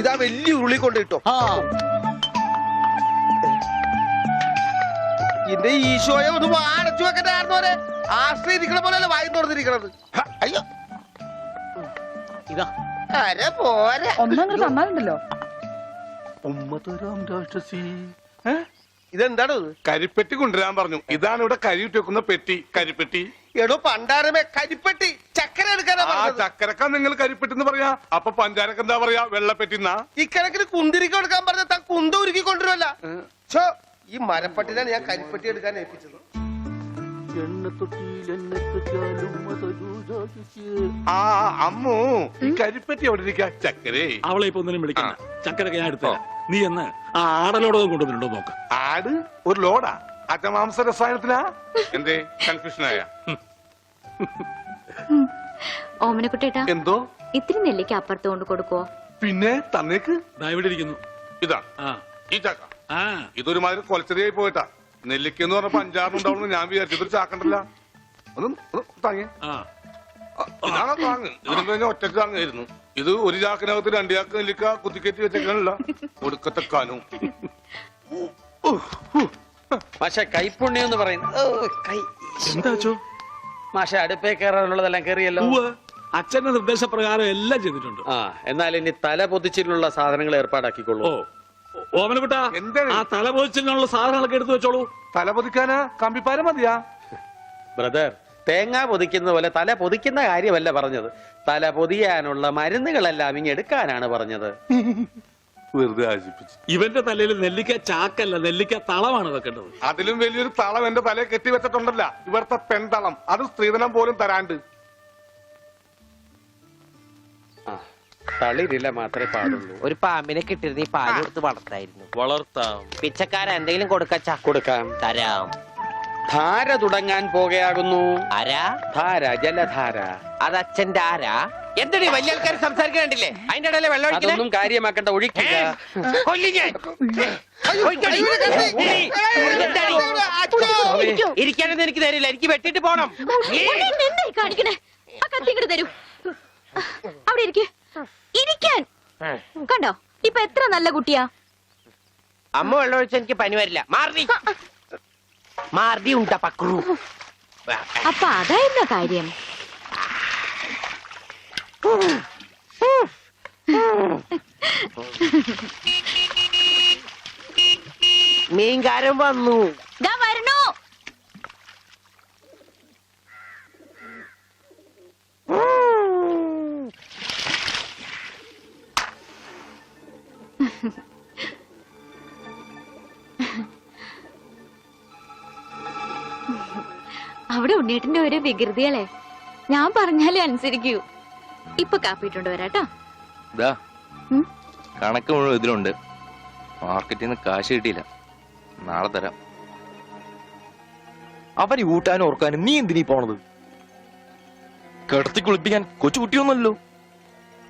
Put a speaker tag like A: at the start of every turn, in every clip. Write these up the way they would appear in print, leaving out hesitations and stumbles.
A: ഇതാ വലിയ ഉരുളി കൊണ്ട് കിട്ടോ. എന്റെ ഈശോയെ ഒന്ന് വാടച്ചു വെക്കണ്ടായിരുന്നോരെ. ആശ്രയിരിക്കണ പോലെയല്ല വായി തുറന്നിരിക്കണത്. അയ്യോ
B: ഇതാ
A: അരെ പോരെ
C: ഒന്നങ്ങനെ തന്നാലുണ്ടല്ലോ.
A: ഇതെന്താണ്
D: കരിപ്പെട്ടി കൊണ്ടുവരാൻ പറഞ്ഞു. ഇതാണ് ഇവിടെ കരിയിട്ട് വെക്കുന്ന പെട്ടി. കരിപ്പെട്ടി
A: എടോ പണ്ടാരമേ, കരിപ്പെട്ടി ചക്കര എടുക്കാനാ.
D: ചക്കരക്ക നിങ്ങൾ കരിപ്പെട്ടി എന്ന് പറയാ. അപ്പൊ പഞ്ചാരക്ക് എന്താ പറയാ? വെള്ളപ്പെട്ടിന്നാ.
A: ഇക്കണക്കിന് കുന്തിരിക്ക എടുക്കാൻ പറഞ്ഞ താൻ കുന്ത ഉരുക്കി കൊണ്ടുവരുമല്ല. ഈ മരപ്പട്ടിനാണ് ഞാൻ കരിപ്പെട്ടി എടുക്കാൻ ഏൽപ്പിച്ചത്.
D: അമ്മു, ഈ കരിപ്പെട്ടി എവിടെ ഇരിക്കാ? ചക്കരേ
B: അവളെ ഇപ്പൊ ഒന്നിനും വിളിക്കണ്ട. ചക്കരൊക്കെ ഞാൻ എടുത്ത. നീ എന്ന് ആ ആടലോടകം കൊണ്ടുവന്നിട്ടുണ്ടോ നോക്ക്.
D: ആട് ഒരു ലോഡാ? അജമാംസ രസായനത്തിനാ? എന്തേ കൺഫ്യൂഷനായ?
E: ഓമനക്കുട്ടേട്ടാ,
D: എന്തോ
E: ഇത്തിരി നെല്ലിക്ക് അപ്പുറത്ത് കൊണ്ട് കൊടുക്കുവോ?
D: പിന്നെ തന്നേക്ക്.
B: ഇവിടെ ഇരിക്കുന്നു.
D: ഇതാ ഈ ചക്ക. ഇതൊരുമാതിരി കൊലച്ചെറിയായി പോയിട്ടാ. നെല്ലിക്കെന്ന് പറഞ്ഞപ്പോ 5-6 ഉണ്ടാവുന്നു ഞാൻ വിചാരിച്ചു. ഇതൊരു ചാക്കണ്ടല്ല. താങ്ങി ഇതാണോ താങ്ങ്? ഇതിനും കഴിഞ്ഞ ഒറ്റക്ക് താങ്ങായിരുന്നു. ഇത് ഒരു ചാക്കിനകത്ത് 2 ചാക്ക് നെല്ലിക്ക കുത്തിക്കറ്റി വെച്ചേക്കാനല്ല. ഒടുക്കത്തെ കാനും.
F: മാഷെ കൈപ്പുണ്യം എന്ന് പറയുന്നത് മാഷെ അടുപ്പേ കയറാനുള്ളതെല്ലാം കയറിയല്ലോ.
B: അച്ഛന്റെ നിർദ്ദേശപ്രകാരം എല്ലാം ചെയ്തിട്ടുണ്ട്.
F: എന്നാൽ ഇനി തല പൊതിച്ചിട്ടുള്ള സാധനങ്ങൾ ഏർപ്പാടാക്കിക്കൊള്ളൂ.
B: ഓമനക്കുട്ടാ, ആ തല പൊതിച്ചിനുള്ള സാധനങ്ങളൊക്കെ എടുത്തു വെച്ചോളൂ.
D: തല പൊതിക്കാനാ കമ്പിപ്പാര മതിയാ?
F: ബ്രദർ, തേങ്ങ പൊതിക്കുന്ന പോലെ തല പൊതിക്കുന്ന കാര്യമല്ല പറഞ്ഞത്. തല പൊതിയാനുള്ള മരുന്നുകളെല്ലാം ഇങ്ങെടുക്കാനാണ് പറഞ്ഞത്.
D: വെറുതെ ആശിപ്പിച്ചു.
B: ഇവന്റെ തലയിൽ നെല്ലിക്ക ചാക്കല്ല, നെല്ലിക്ക തളമാണ് വെക്കേണ്ടത്.
D: അതിലും വലിയൊരു തളം എന്റെ തലയെ കെട്ടി വെച്ചിട്ടുണ്ടല്ല. ഇവിടുത്തെ പെൺതളം. അത് സ്ത്രീധനം പോലും തരാണ്ട്.
F: തളിരില്ല മാത്രമേ പാടുള്ളൂ.
G: ഒരു പാമ്പിനെ കിട്ടിയിരുന്ന ഈ പാല് കൊടുത്ത് വളർത്തായിരുന്നു.
F: വളർത്താം.
G: പിച്ചക്കാരൻ എന്തെങ്കിലും കൊടുക്കാം. തരാം.
F: ധാര തുടങ്ങാൻ പോകയാകുന്നു.
G: ആരാ?
F: ധാര, ജലധാര.
G: അത് അച്ഛന്റെ ആരാ? എന്താണ് വലിയ ആൾക്കാർ സംസാരിക്കണ്ടില്ലേ? അതിന്റെ ഇടയിലെ വെള്ളം
F: അതൊന്നും കാര്യമാക്കണ്ട, ഒഴിക്കുക.
G: ഇരിക്കാനൊന്നും എനിക്ക് തരില്ല. എനിക്ക് വെട്ടിട്ട് പോണം.
E: കാണിക്കണേ, ആ കത്തിങ്ങട് തരൂ. അവിടെ ഇരിക്കാൻ കണ്ടോ? ഇപ്പൊ എത്ര നല്ല കുട്ടിയാ.
G: അമ്മ വെള്ളം ഒഴിച്ച എനിക്ക് പനി വരില്ല. മാർദി ഉണ്ടാ പക്രു.
E: അപ്പൊ അതായിരുന്ന കാര്യം.
G: മീൻകാരൻ വന്നു.
E: വരണോ? അവിടെ ഉണ്ണീട്ടിന്റെ ഒരു വികൃതികളെ ഞാൻ പറഞ്ഞാലേ അനുസരിക്കൂ. ഇപ്പൊ കാപ്പിട്ടുണ്ട് വരാട്ടോ.
H: കണക്ക് മുഴുവൻ ഇതിലുണ്ട്. മാർക്കറ്റിൽ നിന്ന് കാശ് കിട്ടിയില്ല. നാളെ തരാം. അവന് ഊട്ടാനും ഓർക്കാനും നീ എന്തിനീ പോണത്? കിടത്തി കുളിപ്പിക്കാൻ കൊച്ചുകുട്ടിയൊന്നുമല്ലോ.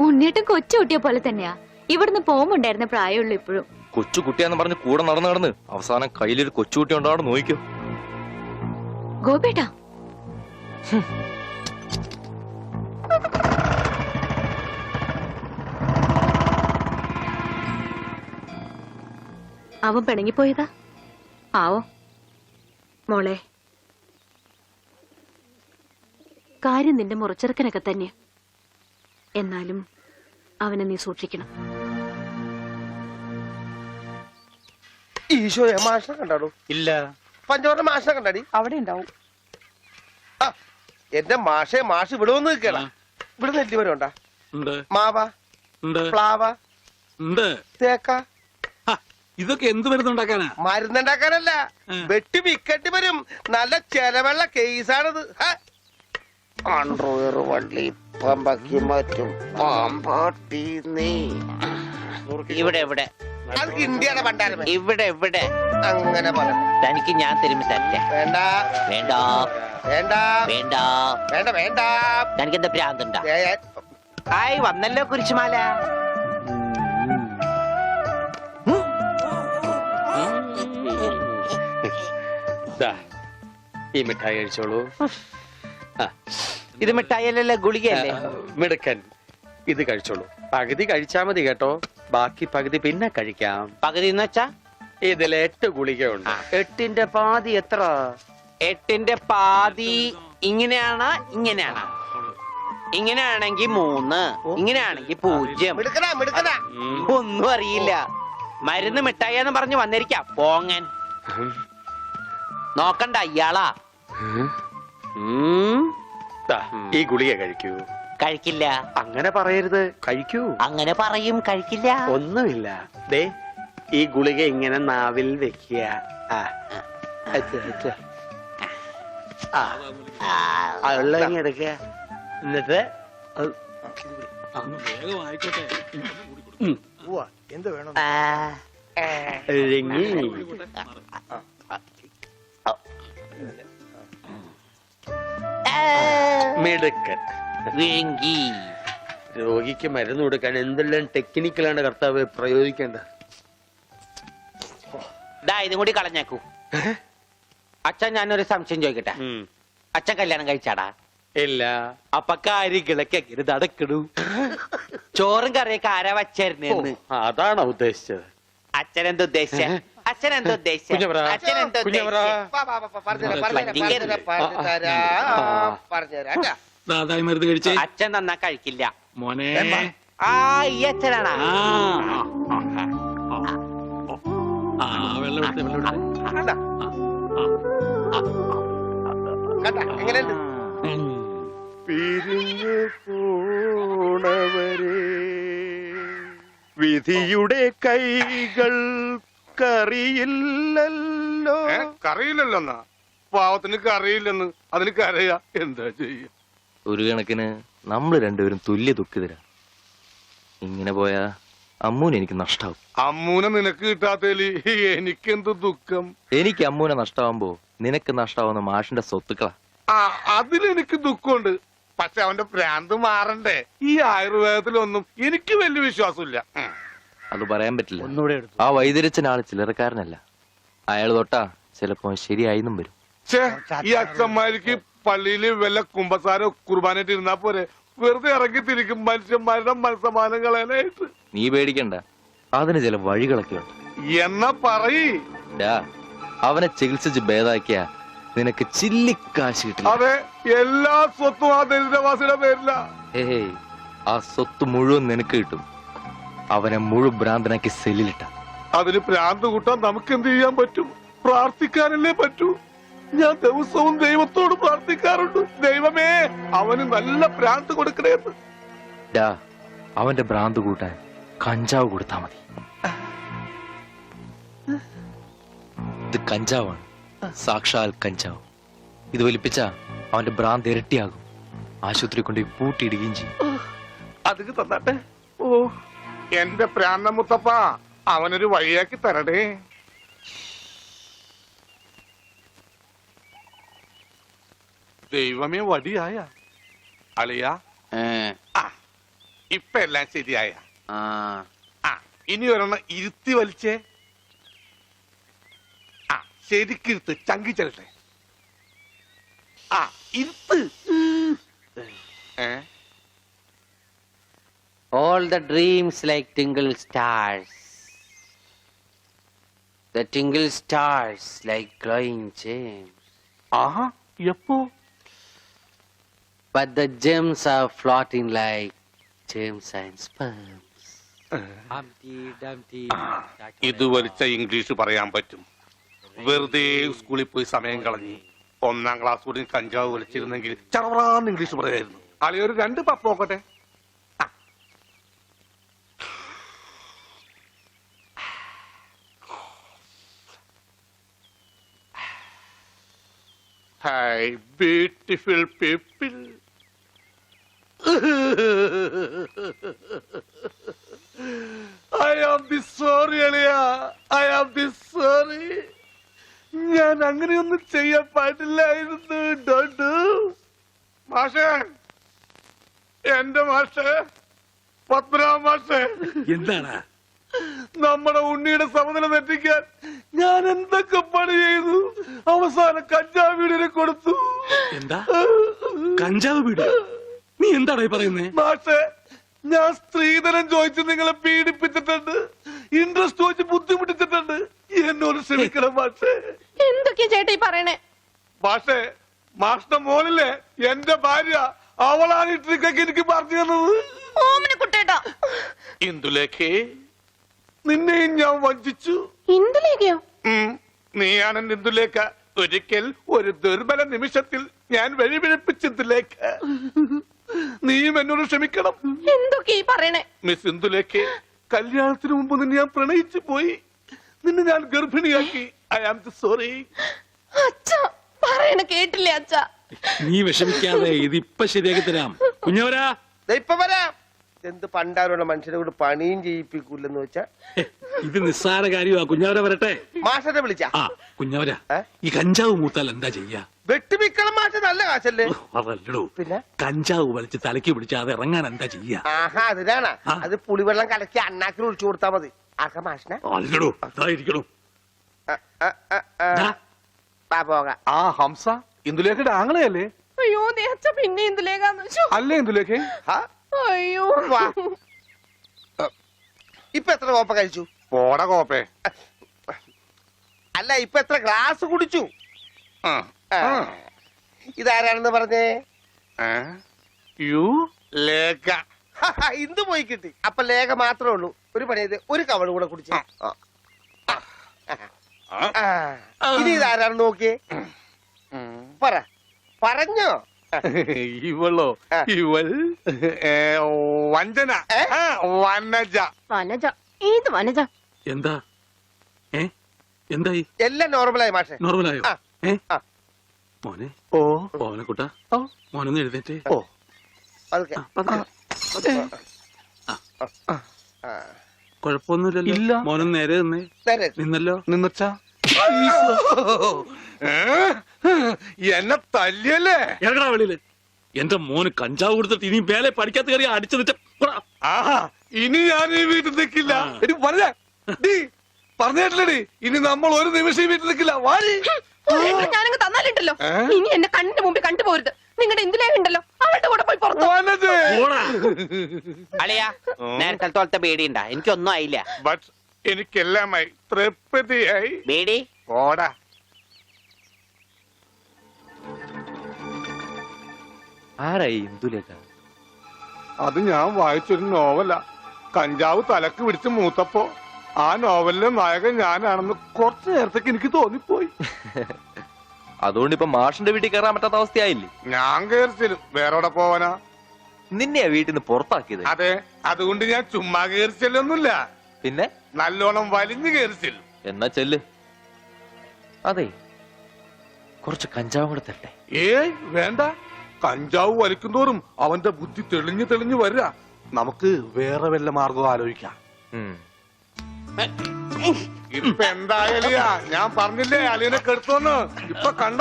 E: ഉണ്ണീട്ടും കൊച്ചുകുട്ടിയെ പോലെ തന്നെയാ. ഇവിടുന്ന് പോകുമ്പോണ്ടായിരുന്ന പ്രായമുള്ളൂ ഇപ്പോഴും.
H: കൊച്ചുകുട്ടിയാന്ന് പറഞ്ഞ് കൂടെ നടന്ന് അവസാനം കയ്യിലൊരു കൊച്ചുകുട്ടി ഉണ്ടാവും. നോക്കിക്കോ
E: ഗോപേട്ടാ. അവൻ പിണങ്ങിപ്പോയതാ. ആവോ മോളെ, കാര്യം നിന്റെ മുറച്ചെറുക്കനൊക്കെ തന്നെ. എന്നാലും അവനെ നീ സൂക്ഷിക്കണം.
A: ഈശോയെ മാഷിനെ കണ്ടാടോ?
F: ഇല്ല.
A: പഞ്ചവർണ്ണ മാഷിനെ കണ്ടാടി?
C: അവിടെ ഉണ്ടാവും.
A: എന്റെ മാഷ് ഇവിടെ വന്ന് നിൽക്കണ. ഇവിടെ നെല്ലിമരം ഉണ്ടാ? മാവ, പ്ലാവ, തേക്ക.
B: ഇതൊക്കെ എന്ത് മരുന്നുണ്ടാക്കാനാ?
A: മരുന്നുണ്ടാക്കാനല്ല, വെട്ടി വിക്കട്ടി വരും. നല്ല ചെലവുള്ള കേസാണിത്.
G: വള്ളി പമ്പക്കി മാറ്റും പാമ്പാട്ടി നീ. ഇവിടെ
A: ഇന്ത്യയുടെ പണ്ടാരം.
G: ഇവിടെ
A: അങ്ങനെ പറ.
G: തനിക്ക് ഞാൻ തിരുമ്പി തരട്ടെ.
A: വേണ്ട
G: വേണ്ട
A: വേണ്ട
G: വേണ്ട
A: വേണ്ട വേണ്ട.
G: തനിക്ക് എന്താ ഭ്രാന്തുണ്ടാ? ആയി വന്നല്ലോ കുരിശുമാല.
F: ഈ മിഠായി കഴിച്ചോളൂ.
G: ഇത് മിഠായിയല്ലല്ലോ, ഗുളികയല്ലേ?
F: മിടുക്കൻ. ഇത് കഴിച്ചോളൂ. പകുതി കഴിച്ചാ മതി കേട്ടോ, ബാക്കി പകുതി പിന്നെ കഴിക്കാം.
G: പകുതി എന്ന് വെച്ചാ
F: ഇതിൽ 8 ഗുളികയുണ്ട്. 8ന്റെ പാതി എത്ര?
G: 8ന്റെ പാതി ഇങ്ങനെയാണ്, ഇങ്ങനെയാണ്. ഇങ്ങനെയാണെങ്കിൽ 3, ഇങ്ങനെയാണെങ്കിൽ 0.
A: മിടുക്കനാ മിടുക്കനാ.
G: ഒന്നും അറിയില്ല. മരുന്ന് മിഠായിന്ന് പറഞ്ഞു വന്നിരിക്കാം പോങ്ങൻ. നോക്കണ്ട ഇയാളാ.
F: ദാ, ഈ ഗുളിക കഴിക്കൂ.
G: കഴിക്കില്ല.
F: അങ്ങനെ പറയരുത്, കഴിക്കൂ.
G: അങ്ങനെ പറയും, കഴിക്കില്ല.
F: ഒന്നുമില്ല. ദേ, ഈ ഗുളിക ഇങ്ങനെ നാവിൽ വെക്കുക. എടുക്കുക. എന്നിട്ട്
B: വേഗം ആയിക്കോട്ടെ.
A: ഉവ്വ, എന്ത് വേണം?
F: ഇഴുങ്ങി. മിടുക്കൻ.
G: വിഴുങ്ങി.
F: രോഗിക്ക് മരുന്ന് കൊടുക്കാൻ എന്തെല്ലാം ടെക്നിക്കലാണ് കർത്താവ് പ്രയോഗിക്കേണ്ടത്.
G: ഇതും കൂടി കളഞ്ഞേക്കൂ. അച്ഛൻ ഞാനൊരു സംശയം ചോദിക്കട്ടെ. അച്ഛൻ കല്യാണം കഴിച്ചാടാ?
F: ഇല്ല.
G: അപ്പൊ കാര്യങ്ങളൊക്കെ എങ്ങനെ നടക്കണു? ചോറും കറിയൊക്കെ ആരാ വച്ചായിരുന്നു?
F: അതാണോ ഉദ്ദേശിച്ചത്?
G: അച്ഛൻ എന്താ ഉദ്ദേശിച്ച? അച്ഛൻ എന്താ ഉദ്ദേശിച്ച?
F: കുഞ്ഞവറാ,
G: അച്ഛൻ എന്താ
F: കുഞ്ഞവറാ.
A: പറഞ്ഞുതരാ.
B: ദാതായി മരുന്ന് കഴിച്ചേ.
G: അച്ഛൻ തന്നാ കഴിക്കില്ല
B: മോനെ.
G: ആ ഈ അച്ഛനാണാ?
B: വെള്ളം എടുത്തേ, വെള്ളം എടുത്തേ.
A: കണ്ട എങ്ങനെയുണ്ട്? പിരിഞ്ഞു പോണവരെ വിധിയുടെ കൈകൾ കറിയില്ലല്ലോ.
D: കറിയില്ലല്ലോ എന്നാ പാവത്തിന് കറിയില്ലെന്ന് അതിന് കരയാ. എന്താ ചെയ്യ?
H: ഒരു കണക്കിന് നമ്മൾ രണ്ടുപേരും തുല്യ ദുഃഖിതരാ. ഇങ്ങനെ പോയാ അമ്മൂന് എനിക്ക് നഷ്ടാവും.
D: അമ്മൂനെ നിനക്ക് കിട്ടാത്തേല് എനിക്കെന്ത് ദുഃഖം.
H: എനിക്ക് അമ്മൂനെ നഷ്ടാവുമ്പോ നിനക്ക് നഷ്ടാവുന്ന മാഷിന്റെ സ്വത്തുക്കളാ.
D: അതിലെനിക്ക് ദുഃഖമുണ്ട്. പക്ഷെ അവന്റെ ഭ്രാന്ത് മാറണ്ടേ? ഈ ആയുർവേദത്തിലൊന്നും എനിക്ക് വലിയ വിശ്വാസമില്ല.
H: അത് പറയാൻ പറ്റില്ല. ആ വൈദ്യരച്ചനാള് ചില്ലറക്കാരനല്ല. അയാൾ തൊട്ടാ ചിലപ്പോ ശരിയായിന്നും വരും.
D: ഈ അച്ഛന്മാർക്ക് പള്ളിയില് വല്ല കുമ്പസാരോ കുർബാനായിട്ട് ഇരുന്നാ പോരെ? വെറുതെ ഇറങ്ങി തിരിക്കും മനുഷ്യന്മാരുടെ മനസ്സമാനം കളയാനായിട്ട്.
H: നീ പേടിക്കണ്ട, അതിന് ചില വഴികളൊക്കെ ഉണ്ട്.
D: എന്നാ പറയ്.
H: അവനെ ചികിത്സിച്ച് ഭേദാക്കിയ നിനക്ക് ചില്ലിക്കാശ് കിട്ടില്ല.
D: അതെ, എല്ലാ സ്വത്തും ആ ദരിദ്രവാസിയുടെ പേരില്ല.
H: ഏയ്, ആ സ്വത്ത് മുഴുവൻ നിനക്ക് കിട്ടും. അവനെ മുഴു ഭ്രാന്തനാക്കി സെല്ലിലിട്ട.
D: അതിന് ഭ്രാന്ത് കൂട്ടാൻ നമുക്ക് എന്ത് ചെയ്യാൻ പറ്റും? പ്രാർത്ഥിക്കാനല്ലേ പറ്റൂ. ഞാൻ ദിവസവും ദൈവത്തോട് പ്രാർത്ഥിക്കാറുണ്ട്, ദൈവമേ അവന് നല്ല ഭ്രാന്ത് കൊടുക്കണേന്ന്.
H: അവന്റെ ഭ്രാന്ത് കൂട്ടാൻ കഞ്ചാവ് കൊടുത്താ മതി. ഇത് കഞ്ചാവാണ്, സാക്ഷാൽ കഞ്ചാവ്. ഇത് വലിപ്പിച്ച അവന്റെ ഭ്രാന്ത് ഇരട്ടിയാകും. ആശുപത്രി കൊണ്ട് പൂട്ടിയിടുകയും ചെയ്യും.
D: അത് തന്നാട്ടെ. ഓ എന്റെ പ്രാന്ത മുത്തപ്പ, അവനൊരു വഴിയാക്കി തരടേ. ദൈവമേ, വടിയായ അളിയ. ഇപ്പൊ എല്ലാം ശരിയായ. ഇനി ഒരെണ്ണം ഇരുത്തി വലിച്ചേ. ശരിക്കിരുത്ത്, ചങ്കി ചെല്ലട്ടെ. ഇരുത്ത്.
G: All the dreams like tingle stars. The tingle stars like glowing gems.
D: ആഹാ, എപ്പോ?
G: But the gems are floating like gems and sperms.
D: ഇത് വലിച്ച ഇംഗ്ലീഷ് പറയാൻ പറ്റും. വെറുതെ സ്കൂളിൽ പോയി സമയം കളഞ്ഞ് 1ാം ക്ലാസ് കൂടി കഞ്ചാവ് വലിച്ചിരുന്നെങ്കിൽ ചറവറാന്ന് ഇംഗ്ലീഷ് പറയായിരുന്നു. അളിയൊരു 2 പപ്പ് നോക്കട്ടെ. Hi, beautiful people. I am the sorry, അളിയ. I am the sorry. ഞാൻ അങ്ങനെയൊന്നും ചെയ്യാൻ പാടില്ലായിരുന്നു. ഡോണ്ടു. മാഷേ, എന്റെ മാഷേ, പത്മനാഭ മാഷേ,
B: എന്താണ്?
D: നമ്മുടെ ഉണ്ണിയുടെ സമനില തെറ്റിക്കാൻ ഞാൻ എന്തൊക്കെ പണി ചെയ്തു. അവസാനം കഞ്ചാവ് വീടിനെ കൊടുത്തു.
B: എന്താ കഞ്ചാവ് വീട്? നീ എന്താടാ പറയുന്നേ?
D: മാഷേ, ഞാൻ സ്ത്രീധനം ചോദിച്ച് നിങ്ങളെ പീഡിപ്പിച്ചിട്ടുണ്ട്, ഇൻട്രസ്റ്റ് ചോദിച്ച് ബുദ്ധിമുട്ടിച്ചിട്ടുണ്ട്. എന്നോട് ക്ഷമിക്കണം മാഷേ.
C: എന്തൊക്കെയാ ചേട്ടാ ഈ പറയണേ?
D: മാഷേ, മാഷിന്റെ മോളിലെ എന്റെ ഭാര്യ, അവളാണ് ഈ ട്രിക്കൊക്കെ എനിക്ക് പറഞ്ഞു തന്നത്.
C: ഓമന കുട്ടേട്ടാ.
D: ഇന്ദുലേഖേ, നിന്നെയും ഞാൻ വഞ്ചിച്ചു.
C: ഇന്ദുലേഖയോ?
D: നീയാണ് ഇന്ദുലേഖ. ഒരിക്കൽ ഒരു ദുർബല നിമിഷത്തിൽ ഞാൻ വഴിപിഴപ്പിച്ചിന്ദുലേഖ. നീയും എന്നോട് ക്ഷമിക്കണം.
C: എന്തൊക്കെയാ ഈ പറയണേ?
D: മിസ് ഇന്ദുലേഖേ, കല്യാണത്തിന് മുമ്പ് നിന്നെ ഞാൻ പ്രണയിച്ചു പോയി. നിന്നെ ഞാൻ ഗർഭിണിയാക്കി. I am sorry.
C: അച്ഛാ പറയണ കേട്ടില്ലേ അച്ഛാ?
B: നീ വിഷമിക്കാതെ, ഇതിപ്പൊ ശരിയാക്കി തരാം. കുഞ്ഞവരാ,
A: ഇപ്പൊ വരാം. എന്ത് പണ്ടാരുള്ള മനുഷ്യനെ കൊണ്ട് പണിയും ചെയ്യിപ്പിക്കൂലെന്ന് വെച്ചാ
B: ഇത് നിസ്സാര കാര്യമാ. കുഞ്ഞവര വരട്ടെ.
A: മാഷനെ വിളിച്ച
B: ആ കുഞ്ഞവര, ഈ കഞ്ചാവ് മൂത്താൽ എന്താ ചെയ്യാ?
A: വെട്ടിമിക്കണം മാഷ, നല്ല കാശല്ലേ?
B: അതല്ലടോ,
A: പിന്നെ
B: കഞ്ചാവ് വലിച്ച് തലയ്ക്ക് പിടിച്ചാതെ ഇറങ്ങാൻ എന്താ ചെയ്യാ?
A: ആഹാ, അതിനാണ്. അത് പുളിവെള്ളം കലക്കി അണ്ണാക്കിൽ ഒഴിച്ചു കൊടുത്താ മതി. ആക്ക മാഷനെ.
B: അല്ലടോ, അതായിരിക്കണോ.
A: പോകാം.
D: ആ ഹംസ ഇന്ദുലേഖയുടെ ആങ്ങളെയല്ലേ?
C: അയ്യോ ദേ അച്ഛാ, പിന്നെ ഇന്ദുലേഖാന്ന് വെച്ചോ.
D: അല്ലേ ഇന്ദുലേഖേ?
C: അയ്യോ
A: വാ. ഇപ്പൊ എത്ര കോപ്പ കഴിച്ചു?
D: പോട കോപ്പേ.
A: അല്ല, ഇപ്പൊ എത്ര ഗ്ലാസ് കുടിച്ചു?
D: ആ.
A: ഇതാരാണെന്ന് പറഞ്ഞേ?
D: യു ലേഖ.
A: ഇന്ത് പോയി കിട്ടി. അപ്പൊ ലേഖ മാത്രമേ ഉള്ളൂ. ഒരു പണി ചെയ്ത് ഒരു കവള് കൂടെ കുടിച്ചു. ഇനി ഇതാരാണെന്ന് നോക്കിയേ. പറഞ്ഞോ.
D: ഇവളോ? ഇവൾ വഞ്ചന. വനജ.
C: വനജ? ഏത് വനജ?
B: എന്താ എന്തായി?
A: എല്ലാം നോർമലായി മാഷെ.
B: നോർമലായോ? മോനെ, മോനെക്കുട്ട, മോനൊന്ന് എഴുന്നേറ്റ്. കുഴപ്പമൊന്നുമില്ലല്ലോ. മോനൊന്ന് നേരെ നിന്നേ. നിന്നല്ലോ.
D: നിന്നച്ചാ എന്നെ തല്ലിയല്ലേ?
B: ഇറങ്ങടാ വെളിയില്. എന്റെ മോന് കഞ്ചാവ് കൊടുത്തിട്ട് ഇനി മേലെ പഠിക്കാത്ത കയറി അടിച്ചു.
D: ആഹാ, ഇനി ഞാൻ ഈ വീട്ടിൽ നിൽക്കില്ല. പറഞ്ഞേട്ടില്ലടി, ഇനി നമ്മൾ ഒരു നിമിഷം ഈ വീട്ടിൽ നിൽക്കില്ല. വാടി.
C: ഞാനങ്ങ് തന്നാലിട്ടല്ലോ. ഇനി എന്നെ കണ്ണിന്റെ മുമ്പിൽ കണ്ടുപോരുത്. നിങ്ങളുടെ ഇന്ദുലേഖ ഉണ്ടല്ലോ, അവളുടെ കൂടെ പോയി പുറത്തു.
G: അളിയാ, നേരത്തെ തോളത്തെ ബേടിയുണ്ടാ? എനിക്കൊന്നും ആയില്ല.
D: ബട്ട് എനിക്കെല്ലാമായി തൃപ്തിയായി.
G: ബേടി
D: ഓടാ.
H: ആരായി ഇന്ദുലേഖ?
D: അത് ഞാൻ വായിച്ചൊരു നോവല. കഞ്ചാവ് തലക്ക് പിടിച്ച് മൂത്തപ്പോ ആ നോവലിലെ നായകൻ ഞാനാണെന്ന് കുറച്ചു നേരത്തേക്ക് എനിക്ക് തോന്നിപ്പോയി.
H: അതുകൊണ്ട് ഇപ്പൊ മാഷിന്റെ വീട്ടിൽ കയറാൻ പറ്റാത്ത അവസ്ഥയായില്ലേ?
D: ഞാൻ കയറിച്ചിലും. വേറെവിടെ പോവാനാ?
H: നിന്നെയാ വീട്ടിൽ നിന്ന് പുറത്താക്കിയത്?
D: അതെ, അതുകൊണ്ട് ഞാൻ ചുമ്മാ കയറിച്ചല്ലൊന്നുമില്ല.
H: പിന്നെ
D: നല്ലോണം വലിഞ്ഞു കയറിച്ചില്ല.
H: എന്നാ ചെല്ല്. അതെ, കുറച്ച് കഞ്ചാവ് കൂടെ തരട്ടെ.
D: ഏയ് വേണ്ട. കഞ്ചാവ് വലിക്കുന്തോറും അവന്റെ ബുദ്ധി തെളിഞ്ഞു തെളിഞ്ഞു വരിക. നമുക്ക് വേറെ വല്ല മാർഗം ആലോചിക്കാം. ഇപ്പൊ എന്തായാലിയാ, ഞാൻ പറഞ്ഞില്ലേ അളിയനെ കെടുത്തോന്ന്. ഇപ്പൊ കണ്ട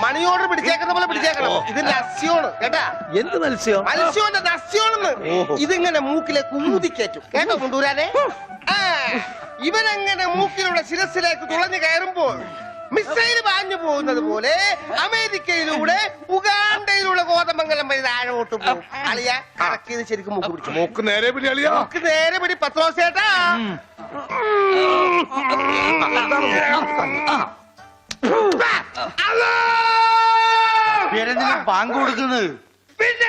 A: മണി ഓർഡർ പിടിച്ചേക്കുന്ന പോലെ പിടിച്ചേക്കണം. ഇത് നസ്യോണ് കേട്ടാ.
F: എന്ത് മത്സ്യം?
A: മത്സ്യോന്റെ നസ്യോണെന്ന്. ഇതിങ്ങനെ മൂക്കിലേക്ക് ഊതിക്കേറ്റും കേട്ടോ കൊണ്ടുവരാനെ. ഇവനങ്ങനെ മൂക്കിലൂടെ ശിരസിലേക്ക് തുളഞ്ഞു കയറുമ്പോൾ മിസൈൽ പാഞ്ഞു പോകുന്നത് പോലെ അമേരിക്കയിലൂടെ ഉഗാണ്ടയിലൂടെ കോതമംഗലം വഴി താഴോട്ട് പോകും. അളിയ കറക്റ്റ് ചെയ്ത് ശരിക്കും മൂക്ക് പിടിച്ചു.
D: മൂക്ക് നേരെ പിടി അളിയാ.
A: മൂക്ക് നേരെ പിടി പത്രോസേട്ടാ.
F: പാങ്ക് കൊടുക്കുന്നത്
A: പിന്നെ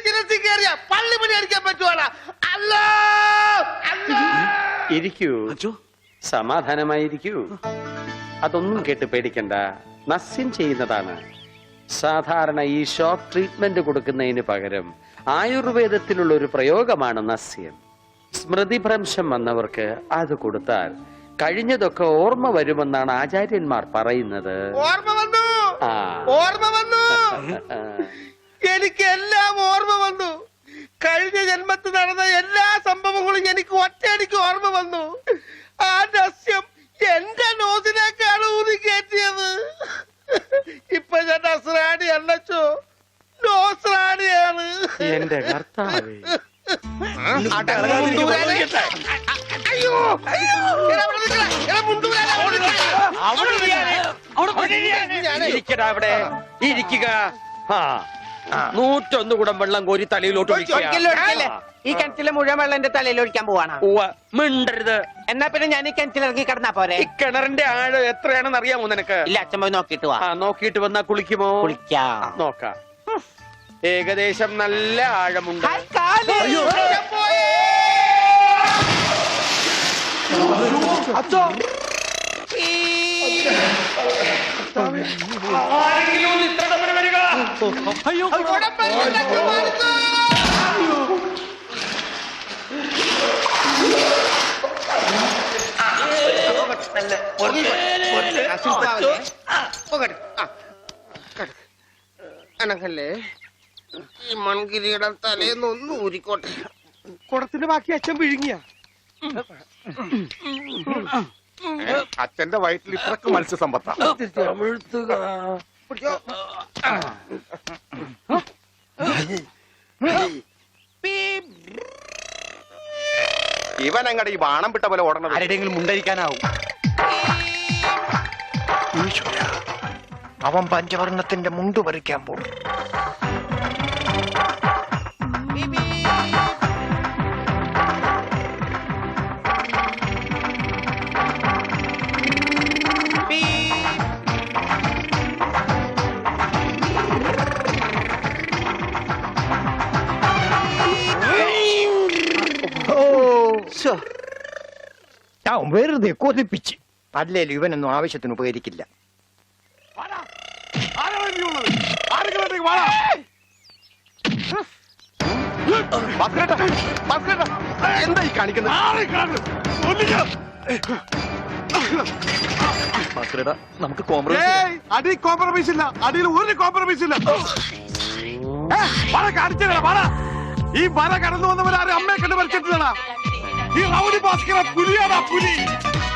A: ശിരസി കയറിയ പള്ളി പണി അടിക്കാൻ പറ്റുവാണ്. അല്ലോ
F: ഇരിക്കൂ, സമാധാനമായിരിക്കൂ. അതൊന്നും കേട്ട് പേടിക്കണ്ട. നസ്യം ചെയ്യുന്നതാണ്. സാധാരണ ഈ ഷോക്ക് ട്രീറ്റ്മെന്റ് കൊടുക്കുന്നതിന് പകരം ആയുർവേദത്തിലുള്ള ഒരു പ്രയോഗമാണ് നസ്യം. സ്മൃതിഭ്രംശം വന്നവർക്ക് അത് കൊടുത്താൽ കഴിഞ്ഞതൊക്കെ ഓർമ്മ വരുമെന്നാണ് ആചാര്യന്മാർ പറയുന്നത്.
A: ഓർമ്മ വന്നു, ഓർമ്മ വന്നു. എനിക്ക് എല്ലാം ഓർമ്മ വന്നു. കഴിഞ്ഞ ജന്മത്തിൽ നടന്ന എല്ലാ സംഭവങ്ങളും എനിക്ക് ഒറ്റയടിക്ക് ഓർമ്മ വന്നു. ആ നസ്യം എന്റെ നോസിലേക്കാണ് ഊതി കയറ്റിയത്. ഇപ്പൊ ഞാൻ നസ്രാണി അല്ലച്ചോ, നോസ്രാണിയാണ്.
F: എന്റെ കർത്താവേ.
A: അയ്യോ
F: ഇരിക്കടാ അവിടെ, ഇരിക്കുക. 101 കുടം വെള്ളം കോരി തലയിലോട്ട്
G: ഒരിക്കലും ഒരിക്കലേ ഈ കിണറ്റിലെ മുഴുവൻ വെള്ളം എന്റെ തലയിൽ ഒഴിക്കാൻ പോവാണ്.
F: മിണ്ടരുത്.
G: എന്നാ പിന്നെ ഞാൻ ഈ കിണറ്റിലിറങ്ങി കിടന്നാ പോരെ?
F: ഈ കിണറിന്റെ ആഴം എത്രയാണെന്ന് അറിയാമോ നിനക്ക്?
G: ഇല്ല, അച്ഛൻ പോയി നോക്കിട്ട് വാ.
F: നോക്കിയിട്ട് വന്നാ കുളിക്കുമോ?
G: കുളിക്കാം.
F: നോക്കാം. ഏകദേശം നല്ല ആഴമുണ്ട്.
B: അയ്യോ
A: അനക്കല്ലേ ഈ മൺകിരിയുടെ തലേന്ന് ഒന്ന് ഊരിക്കോട്ടെ.
F: കുടത്തിന്റെ ബാക്കി അച്ഛൻ വിഴുങ്ങിയ.
D: അച്ഛന്റെ വയറ്റിൽ ഇത്രക്ക് മത്സ്യസമ്പത്താ.
A: ഇവൻ അങ്ങടെ ഈ ബാണം വിട്ട പോലെ ഓടണം.
F: ആരുടെയെങ്കിലും മുണ്ടരിക്കാനാവും.
A: അവൻ പഞ്ചവർണ്ണത്തിന്റെ മുണ്ട് പറിക്കാൻ പോകും.
I: ഞാൻ വെറുതെ കൊതിപ്പിച്ച്. അല്ലേലും ഇവനൊന്നും ആവശ്യത്തിന് ഉപകരിക്കില്ല.
A: എന്താ ഈ കാണിക്കുന്നത്?
H: നമുക്ക് കോംപ്രമൈസ്.
D: അടി കോംപ്രമൈസ് ഇല്ല. അടിയിൽ ഒരു കോംപ്രമൈസ് ഇല്ല. ഈ വര കടന്നു വന്നവരാരും അമ്മയെ കണ്ട് മരിച്ചിട്ടില്ലടാ. ഈ റൗഡി ഭാസ്കരൻ പുലിയാടാ, പുലി.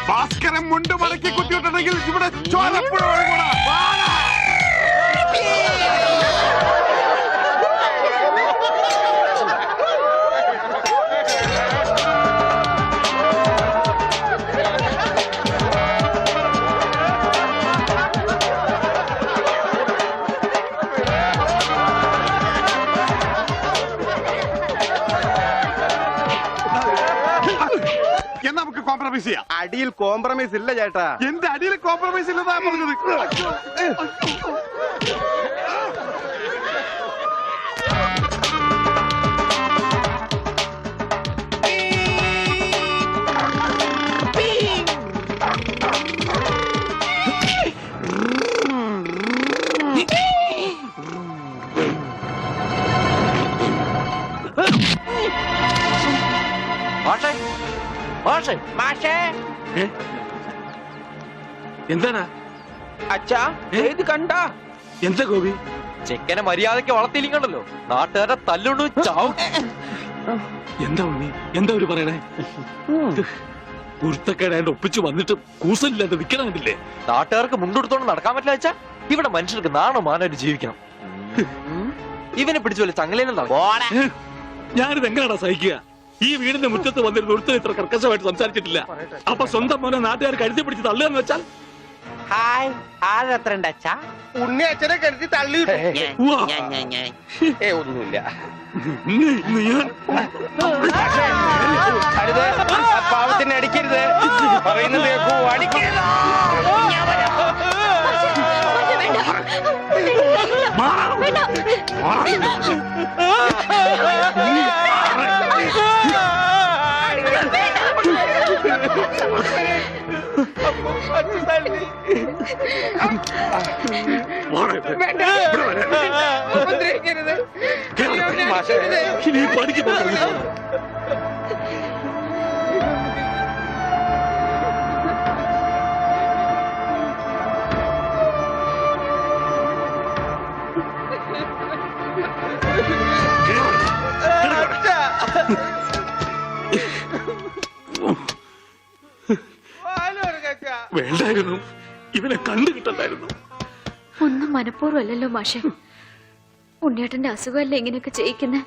D: ഭാസ്കരൻ മുണ്ട് മടക്കി കുത്തിയിട്ടുണ്ടെങ്കിൽ ഇവിടെ ചോരപ്പുഴ ഒഴുകൂടാ. എന്നാ നമുക്ക് കോംപ്രമൈസ് ചെയ്യാം.
A: അടിയിൽ കോംപ്രമൈസ് ഇല്ല ചേട്ടാ.
D: എന്റെ അടിയിൽ കോംപ്രമൈസ് ഇല്ലെന്നാ പറഞ്ഞത്.
B: എന്താണ്
G: അച്ഛാ ഏത് കണ്ട?
B: എന്താ ഗോപി?
H: ചെക്കനെ മര്യാദയ്ക്ക് വളർത്തിയില്ലല്ലോ, നാട്ടുകാരെ തല്ലുണ്ടു ചാവും.
B: എന്താ ഉണ്ണി, എന്താ ഒരു പറയണേ? കുരുത്തക്കേടായിട്ട് ഒപ്പിച്ചു വന്നിട്ട് കൂസലില്ലാതെ നിക്കണമെന്നില്ലേ?
H: നാട്ടുകാർക്ക് മുണ്ടെടുത്തോണ്ട് നടക്കാൻ പറ്റില്ല വെച്ചാ ഇവിടെ മനുഷ്യർക്ക് നാണോ മാനായിട്ട് ജീവിക്കണം. ഇവനെ പിടിച്ചു പോലെ ചങ്ങലേനെ
B: ഞാനിത് എങ്ങനെയാണോ സഹിക്കുക? ഈ വീടിന്റെ മുറ്റത്ത് വന്നിരുന്ന ഒരുത്തൻ ഇത്ര കർക്കശമായിട്ട് സംസാരിച്ചിട്ടില്ല. അപ്പൊ സ്വന്തം മോനെ നാട്ടുകാർ കഴുതി പിടിച്ച് തള്ളുകയെന്ന് വെച്ചാൽ
G: ഹായ്, ആരെത്ര ഉണ്ട് അച്ഛാ?
A: ഉണ്ണി അച്ഛനെ കരുതി തള്ളി.
F: ഒന്നുമില്ല.
B: ഞാൻ
F: അരുത്, പാവത്തിന് അടിക്കരുത്. പറയുന്നത് കേൾക്കൂ, അടിക്കരുത്.
B: ഇനി പഠിക്ക് വേണ്ടായിരുന്നു, ഇവനെ കണ്ടു കിട്ടണ്ടായിരുന്നു.
E: ഒന്നും മനഃപൂർവ്വമല്ലല്ലോ മാഷെ. ഉണ്ണിയേട്ടന്റെ അസുഖമല്ലേ ഇങ്ങനെയൊക്കെ ചെയ്യിക്കുന്നേ?